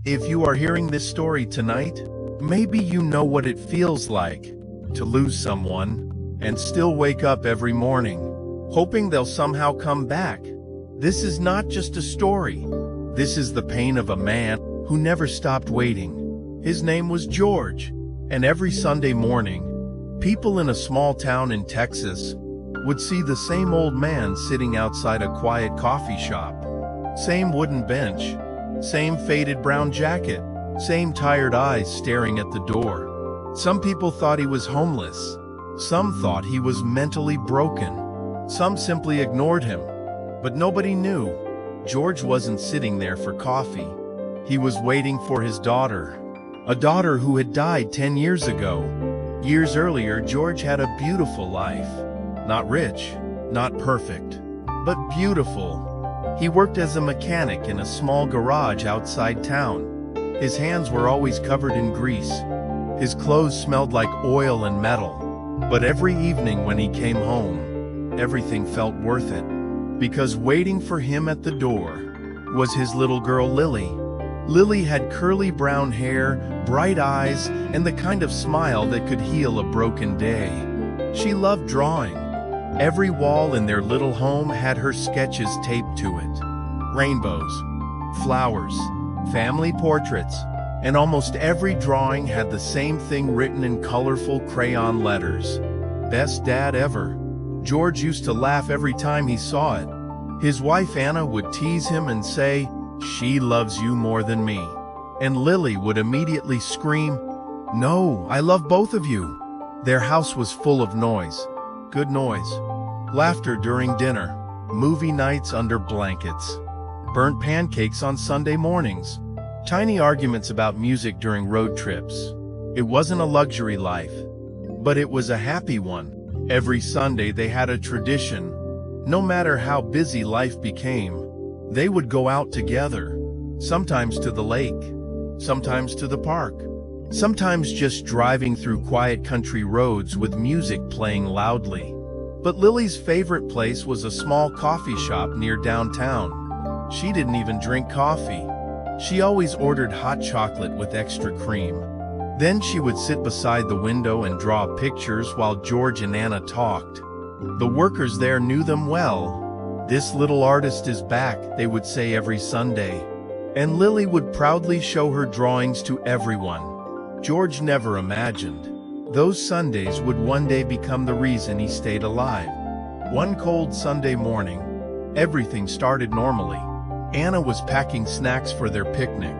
If you are hearing this story tonight, maybe you know what it feels like to lose someone and still wake up every morning, hoping they'll somehow come back. This is not just a story. This is the pain of a man who never stopped waiting. His name was George, and every Sunday morning, people in a small town in Texas would see the same old man sitting outside a quiet coffee shop. Same wooden bench, same faded brown jacket, same tired eyes staring at the door. Some people thought he was homeless. Some thought he was mentally broken. Some simply ignored him. But nobody knew. George wasn't sitting there for coffee. He was waiting for his daughter. A daughter who had died 10 years ago. Years earlier, George had a beautiful life. Not rich, not perfect, but beautiful. He worked as a mechanic in a small garage outside town. His hands were always covered in grease. His clothes smelled like oil and metal. But every evening when he came home, everything felt worth it. Because waiting for him at the door was his little girl Lily. Lily had curly brown hair, bright eyes, and the kind of smile that could heal a broken day. She loved drawing. Every wall in their little home had her sketches taped to it. Rainbows, flowers, family portraits, and almost every drawing had the same thing written in colorful crayon letters. Best dad ever. George used to laugh every time he saw it. His wife Anna would tease him and say, "She loves you more than me." And Lily would immediately scream, "No, I love both of you." Their house was full of noise. Good noise. Laughter during dinner. Movie nights under blankets. Burnt pancakes on Sunday mornings. Tiny arguments about music during road trips. It wasn't a luxury life, but it was a happy one. Every Sunday they had a tradition. No matter how busy life became, they would go out together. Sometimes to the lake, sometimes to the park, sometimes just driving through quiet country roads with music playing loudly. But Lily's favorite place was a small coffee shop near downtown. She didn't even drink coffee. She always ordered hot chocolate with extra cream. Then she would sit beside the window and draw pictures while George and Anna talked. The workers there knew them well. "This little artist is back," they would say every Sunday. And Lily would proudly show her drawings to everyone. George never imagined those Sundays would one day become the reason he stayed alive. One cold Sunday morning, everything started normally. Anna was packing snacks for their picnic.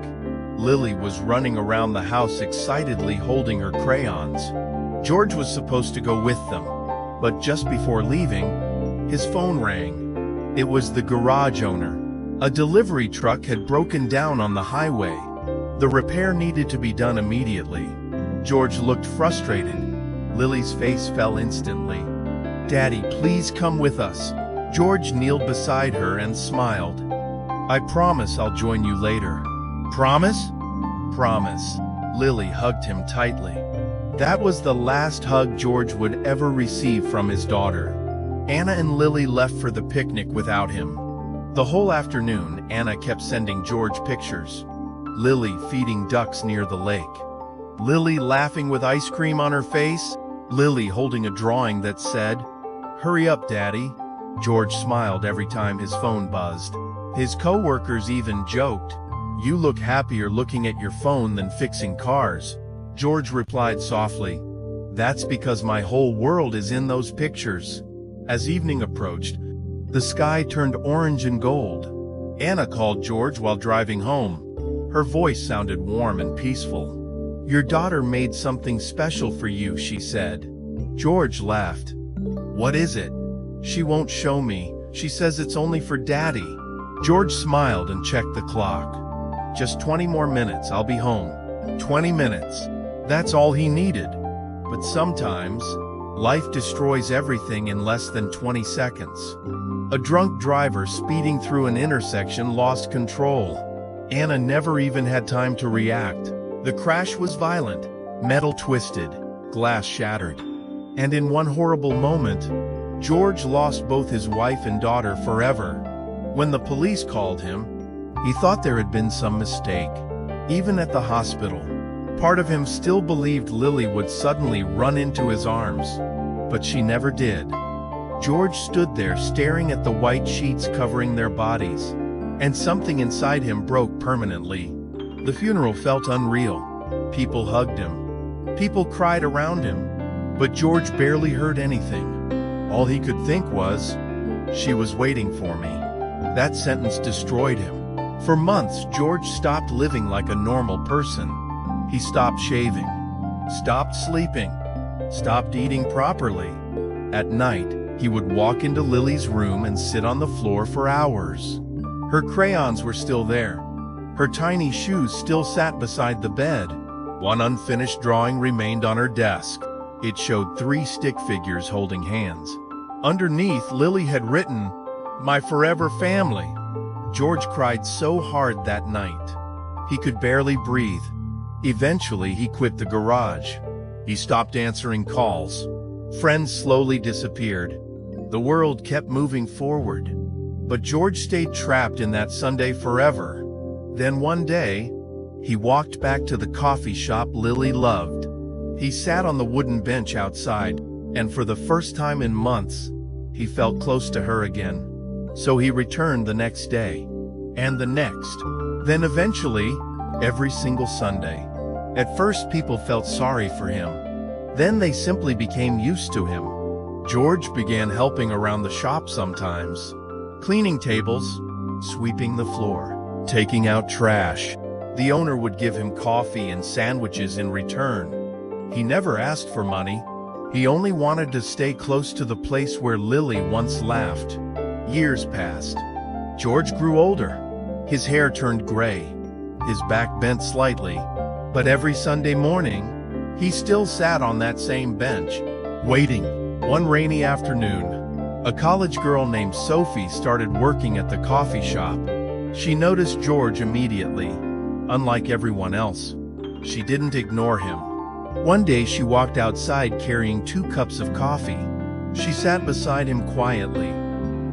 Lily was running around the house excitedly holding her crayons. George was supposed to go with them, but just before leaving, his phone rang. It was the garage owner. A delivery truck had broken down on the highway. The repair needed to be done immediately. George looked frustrated. Lily's face fell instantly. "Daddy, please come with us." George kneeled beside her and smiled. "I promise I'll join you later." "Promise?" "Promise." Lily hugged him tightly. That was the last hug George would ever receive from his daughter. Anna and Lily left for the picnic without him. The whole afternoon, Anna kept sending George pictures. Lily feeding ducks near the lake. Lily laughing with ice cream on her face. Lily holding a drawing that said, "Hurry up, Daddy." George smiled every time his phone buzzed. His co-workers even joked, "You look happier looking at your phone than fixing cars." George replied softly, "That's because my whole world is in those pictures." As evening approached, the sky turned orange and gold. Anna called George while driving home. Her voice sounded warm and peaceful. "Your daughter made something special for you," she said. George laughed. "What is it?" "She won't show me. She says it's only for Daddy." George smiled and checked the clock. "Just 20 more minutes, I'll be home." 20 minutes. That's all he needed. But sometimes, life destroys everything in less than 20 seconds. A drunk driver speeding through an intersection lost control. Anna never even had time to react. The crash was violent. Metal twisted, glass shattered. And in one horrible moment, George lost both his wife and daughter forever. When the police called him, he thought there had been some mistake. Even at the hospital, part of him still believed Lily would suddenly run into his arms. But she never did. George stood there staring at the white sheets covering their bodies, and something inside him broke permanently. The funeral felt unreal. People hugged him. People cried around him. But George barely heard anything. All he could think was, "She was waiting for me." That sentence destroyed him. For months, George stopped living like a normal person. He stopped shaving, stopped sleeping, stopped eating properly. At night, he would walk into Lily's room and sit on the floor for hours. Her crayons were still there. Her tiny shoes still sat beside the bed. One unfinished drawing remained on her desk. It showed 3 stick figures holding hands. Underneath, Lily had written, "My forever family." George cried so hard that night. He could barely breathe. Eventually, he quit the garage. He stopped answering calls. Friends slowly disappeared. The world kept moving forward. But George stayed trapped in that Sunday forever. Then one day, he walked back to the coffee shop Lily loved. He sat on the wooden bench outside, and for the first time in months, he felt close to her again. So he returned the next day, and the next. Then eventually, every single Sunday. At first, people felt sorry for him. Then they simply became used to him. George began helping around the shop sometimes, cleaning tables, sweeping the floor, taking out trash. The owner would give him coffee and sandwiches in return. He never asked for money. He only wanted to stay close to the place where Lily once laughed. Years passed. George grew older. His hair turned gray. His back bent slightly. But every Sunday morning, he still sat on that same bench, waiting. One rainy afternoon, a college girl named Sophie started working at the coffee shop. She noticed George immediately. Unlike everyone else, she didn't ignore him. One day she walked outside carrying 2 cups of coffee. She sat beside him quietly.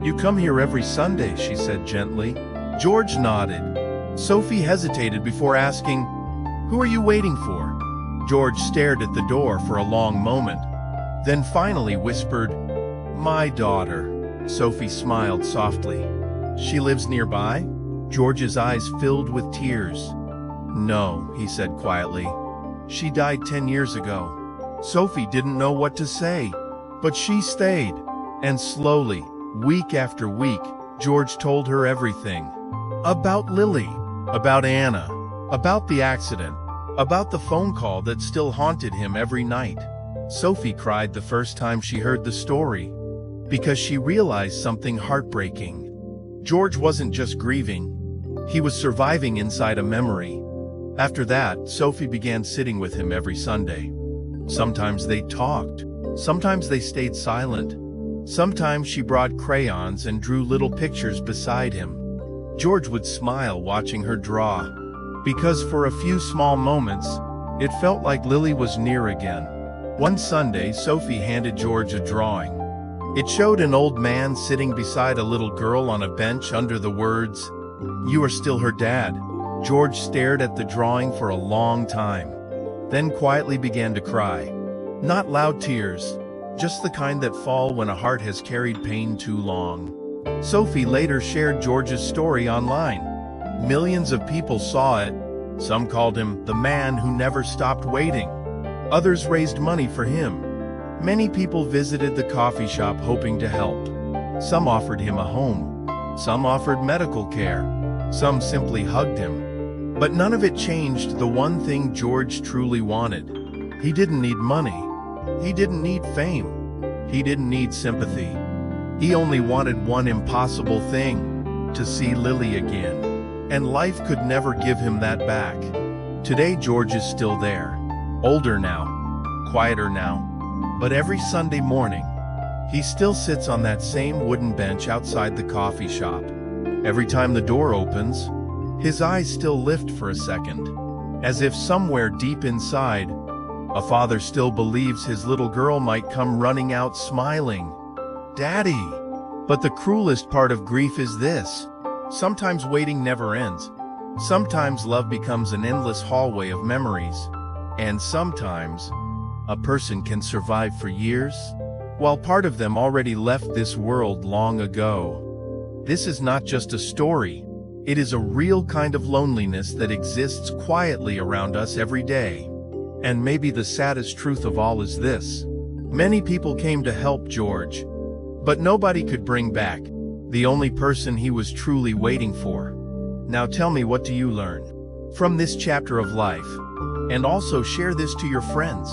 "You come here every Sunday," she said gently. George nodded. Sophie hesitated before asking, "Who are you waiting for?" George stared at the door for a long moment, then finally whispered, "My daughter." Sophie smiled softly. "She lives nearby?" George's eyes filled with tears. "No," he said quietly. "She died 10 years ago." Sophie didn't know what to say, but she stayed. And slowly, week after week, George told her everything. About Lily, about Anna, about the accident, about the phone call that still haunted him every night. Sophie cried the first time she heard the story, because she realized something heartbreaking. George wasn't just grieving, he was surviving inside a memory. After that, Sophie began sitting with him every Sunday. Sometimes they talked, sometimes they stayed silent. Sometimes she brought crayons and drew little pictures beside him. George would smile watching her draw, because for a few small moments, it felt like Lily was near again. One Sunday, Sophie handed George a drawing. It showed an old man sitting beside a little girl on a bench under the words, "You are still her dad." George stared at the drawing for a long time, then quietly began to cry. Not loud tears, just the kind that fall when a heart has carried pain too long. Sophie later shared George's story online. Millions of people saw it. Some called him the man who never stopped waiting. Others raised money for him. Many people visited the coffee shop hoping to help. Some offered him a home. Some offered medical care. Some simply hugged him. But none of it changed the one thing George truly wanted. He didn't need money. He didn't need fame. He didn't need sympathy. He only wanted one impossible thing: to see Lily again. And life could never give him that back. Today George is still there. Older now. Quieter now. But every Sunday morning, he still sits on that same wooden bench outside the coffee shop. Every time the door opens, his eyes still lift for a second, as if somewhere deep inside, a father still believes his little girl might come running out smiling, "Daddy!" But the cruelest part of grief is this: sometimes waiting never ends. Sometimes love becomes an endless hallway of memories, and sometimes a person can survive for years, while part of them already left this world long ago. This is not just a story, it is a real kind of loneliness that exists quietly around us every day. And maybe the saddest truth of all is this: many people came to help George, but nobody could bring back the only person he was truly waiting for. Now tell me, what do you learn from this chapter of life? And also share this to your friends.